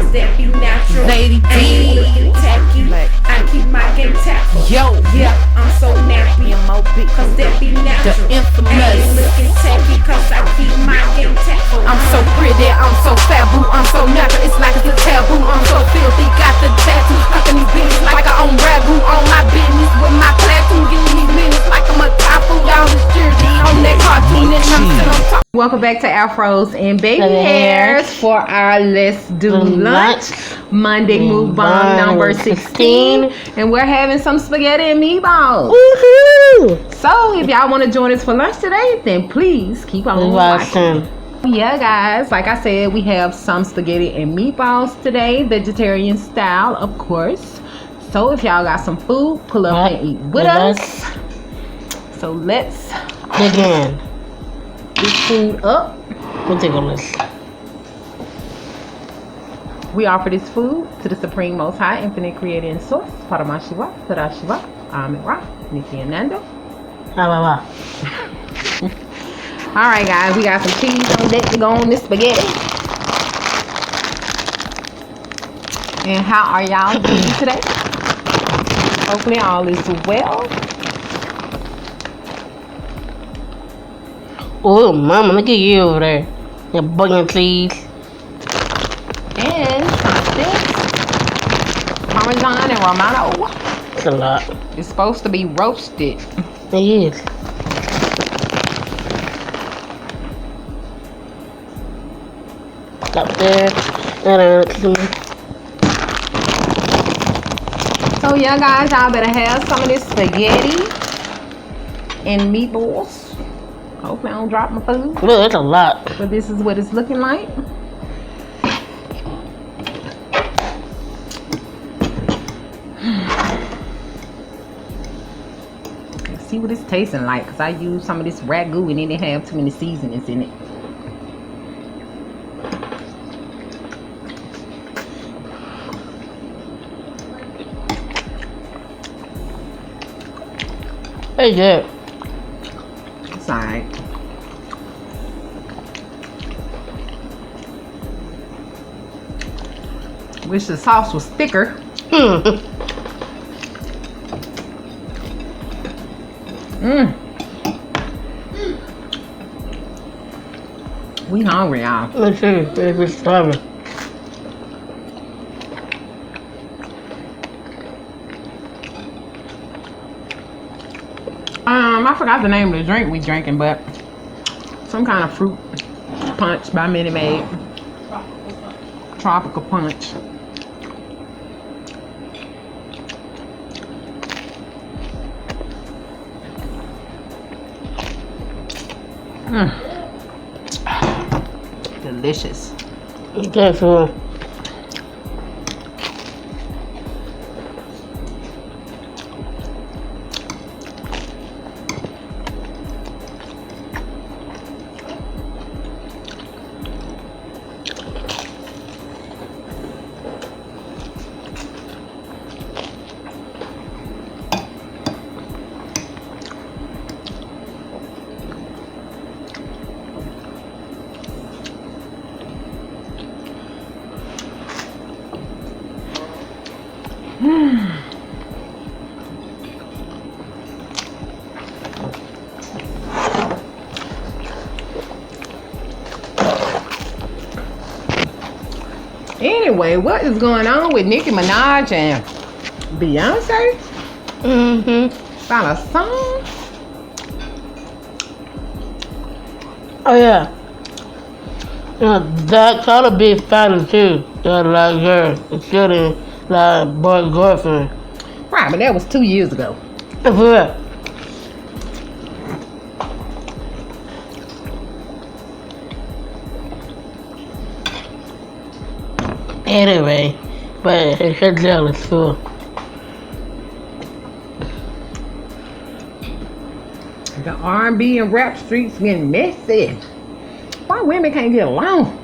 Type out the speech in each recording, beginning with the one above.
cause that be natural. Lady I ain't D. looking tacky. I keep my game tactful. Yo. Yeah, I'm so nappy. M.O.B. Cause that be natural. The infamous. I ain't looking tacky cause I keep my game tactful. I'm so pretty, I'm so fat, boo. I'm so natural, it's like it's a taboo. I'm so filthy, got the tattoo stuck in these bitches like I own ragu. On my business with my platoon, getting these minutes like I'm a typhoon. Y'all is jersey on that cartoon and I'm still on top. Welcome back to Afros and Baby Hairs for our Let's Do Lunch Monday Mukbang number 16. And we're having some spaghetti and meatballs. Woohoo! So if y'all want to join us for lunch today, then please keep on watching. Yeah, guys, like I said, we have some spaghetti and meatballs today, vegetarian style, of course. So if y'all got some food, pull up and eat with us. So let's begin this food up. Ridiculous. We offer this food to the Supreme Most High, Infinite Creator and Source, Paramashiva, Tarashiva, Amen Ra, Niki and Nando. Alright guys, we got some cheese on deck to go on this spaghetti. And how are y'all doing today? Hopefully all is well. Oh, mama, look at you over there. Your bugging cheese. And some sticks. Parmesan and Romano. It's a lot. It's supposed to be roasted. It is. Up there. So yeah guys, y'all better have some of this spaghetti and meatballs. Hopefully I don't drop my food. Look, that's a lot. But this is what it's looking like. Let's see what it's tasting like, because I used some of this ragu and it didn't have too many seasonings in it. Hey, good. It's alright. Wish the sauce was thicker. We hungry, y'all. Let's see. It's starving. I forgot the name of the drink we drinking, but some kind of fruit punch by Maid. Tropical punch. Delicious. Okay, so Anyway, what is going on with Nicki Minaj and Beyonce? About a song? oh yeah. That gotta be funny too. That like her, shooting like boy girlfriend. Right, but that was 2 years ago. Yeah. Anyway, but it's a jealous fool. The R&B and rap streets getting messy. Why women can't get along?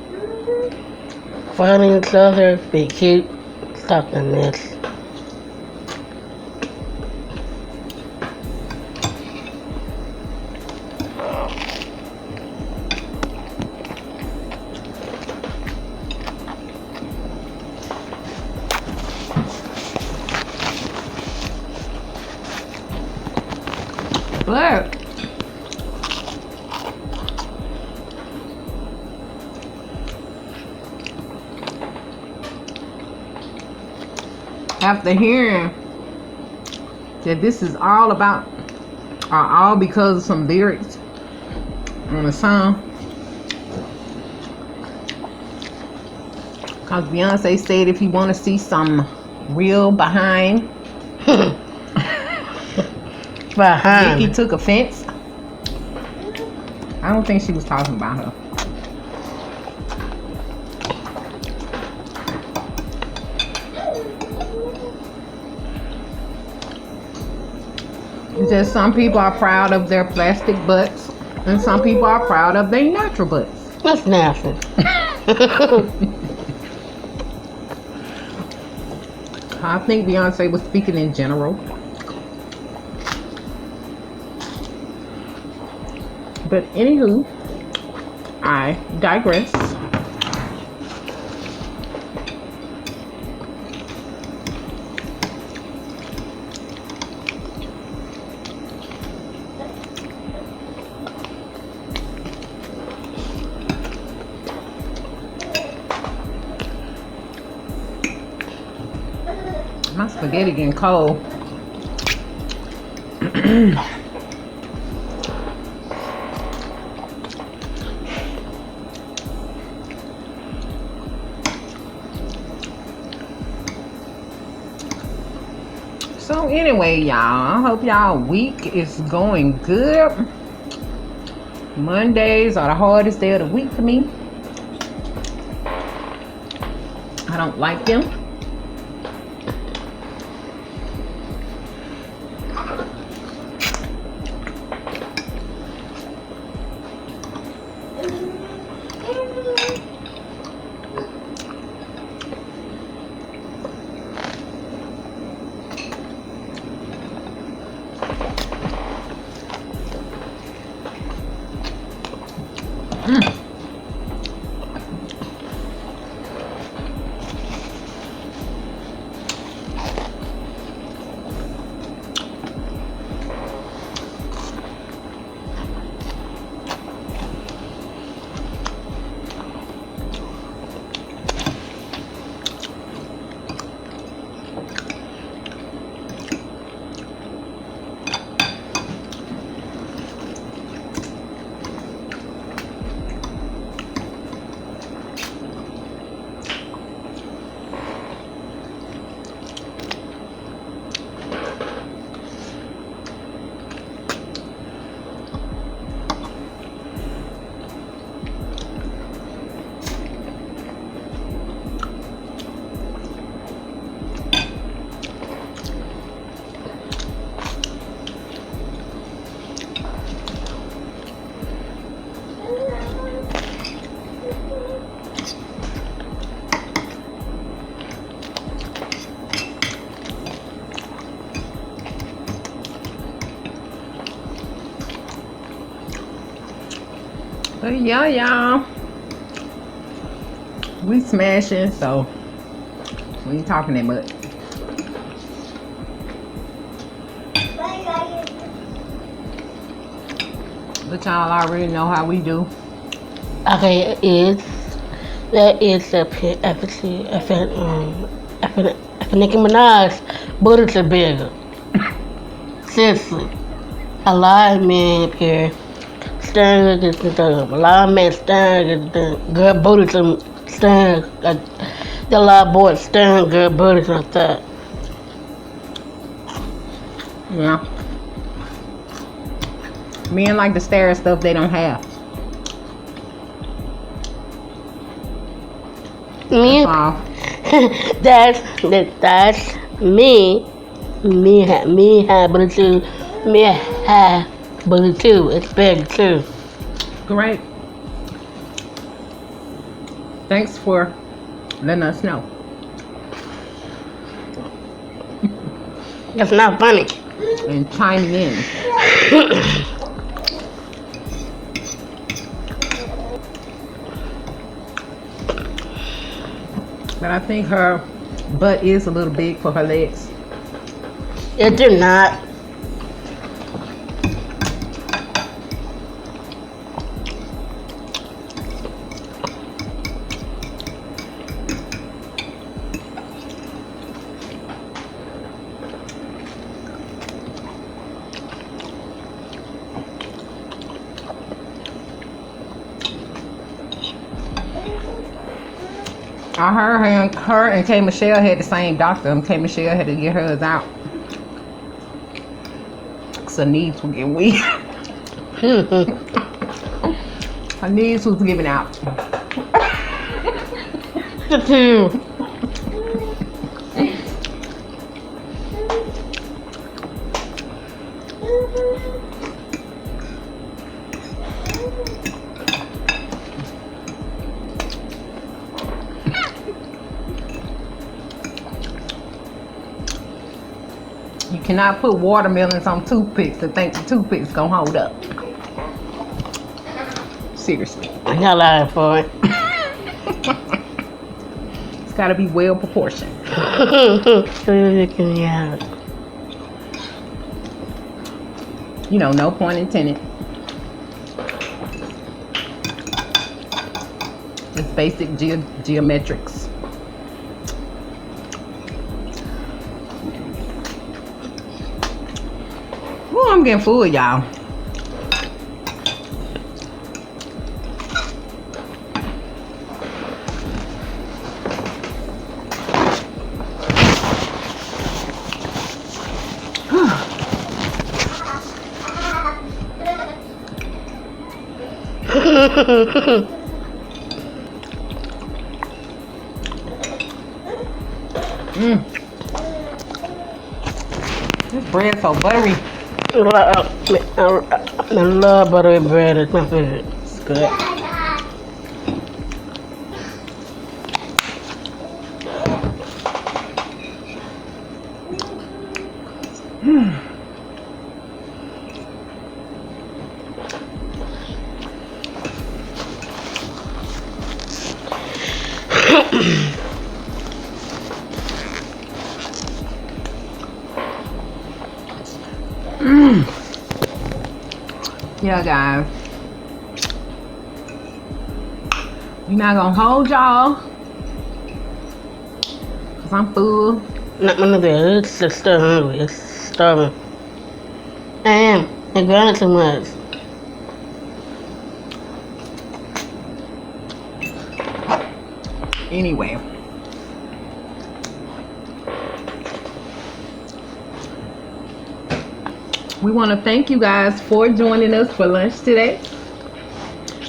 Finding each other, be cute, stuff in this. But after hearing that this is all about, or all because of some lyrics on a song, because Beyonce said if you want to see some real behind, Nicki took offense. I don't think she was talking about her. It's just some people are proud of their plastic butts, and some people are proud of their natural butts. That's nasty. I think Beyonce was speaking in general. But anywho, I digress. My spaghetti getting cold. So anyway, y'all, I hope y'all week is going good. Mondays are the hardest day of the week for me. I don't like them. But yeah, y'all, we smashing, so we ain't talking that much. But y'all already know how we do. Okay, that is a Nicki Minaj booties are bigger. Seriously, a lot of men up here staring at the a lot of men staring at the girl booties and staring at the lot of boys staring at girl booties like that. Yeah. Men like to stare at stuff they don't have. Me, That's all. that's me. Me have booty too. Me have booty too. It's big too. Great. Thanks for letting us know. That's not funny. And chiming in. But I think her butt is a little big for her legs. It did not. I heard her and K. Michelle had the same doctor, and K. Michelle had to get hers out. So knees were getting weak. Her knees was giving out. You cannot put watermelons on toothpicks and think the toothpicks gonna hold up. Seriously. I got lying for it. It's gotta be well proportioned. Yeah. You know, no point intended. Just basic geometrics. Oh, I'm getting full, y'all. This bread's so buttery. I love buttery bread. It's my favorite. It's good. Yeah, guys. We're not gonna hold y'all. Cause I'm full. Not one of the. It's just still hungry. It's starving. I am. I got it too much. Anyway. We want to thank you guys for joining us for lunch today.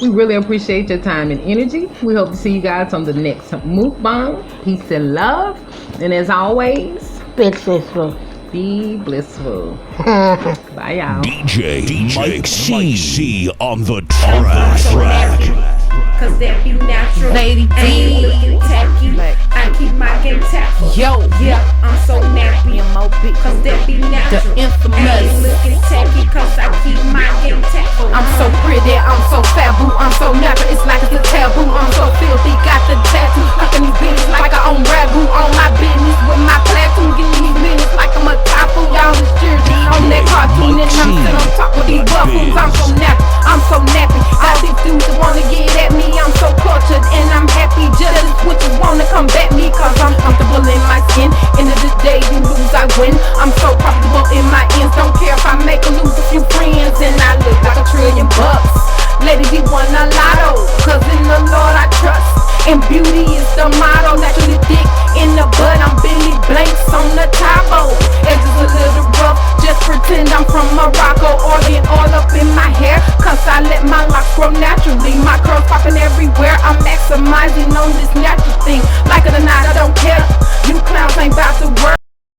We really appreciate your time and energy. We hope to see you guys on the next mukbang. Peace and love. And as always, Be blissful. be blissful. Bye, y'all. DJ Mike C on the track. Cause that be natural. Lady I ain't D. looking tacky. I keep my game tactful. Yo, Yeah, I'm so nappy. Cause that be natural. I ain't infamous. looking tacky. Cause I keep my game tactful. I'm so pretty, I'm so fabu, I'm so natural, it's like it's a taboo. I'm so filthy, got the tattoo, cooking these bitches like I own ragu. On my business with my platoon, getting these minutes like I'm a tapu. Y'all is jersey on that cartoon, and I'm sitting on top with these buffaloes. I'm so nappy, I'm so nappy. All these dudes that wanna get at me, I'm so cultured and I'm happy. Just switches wanna come back me, cause I'm comfortable in my skin. End of the day, you lose, I win. I'm so comfortable in my ends, don't care if I make or lose a few friends, and I look like $1 trillion. Lady D won a lotto, cause in the Lord I trust, and beauty is the motto. Naturally thick in the bud, I'm Billy Blanks on the Tabo. Edges a little rough, just pretend I'm from Morocco. Organ all up in my hair, cause I let my locks grow naturally. My curls popping everywhere, I'm maximizing on this natural thing. Like it or not, I don't care, you clowns ain't about to work.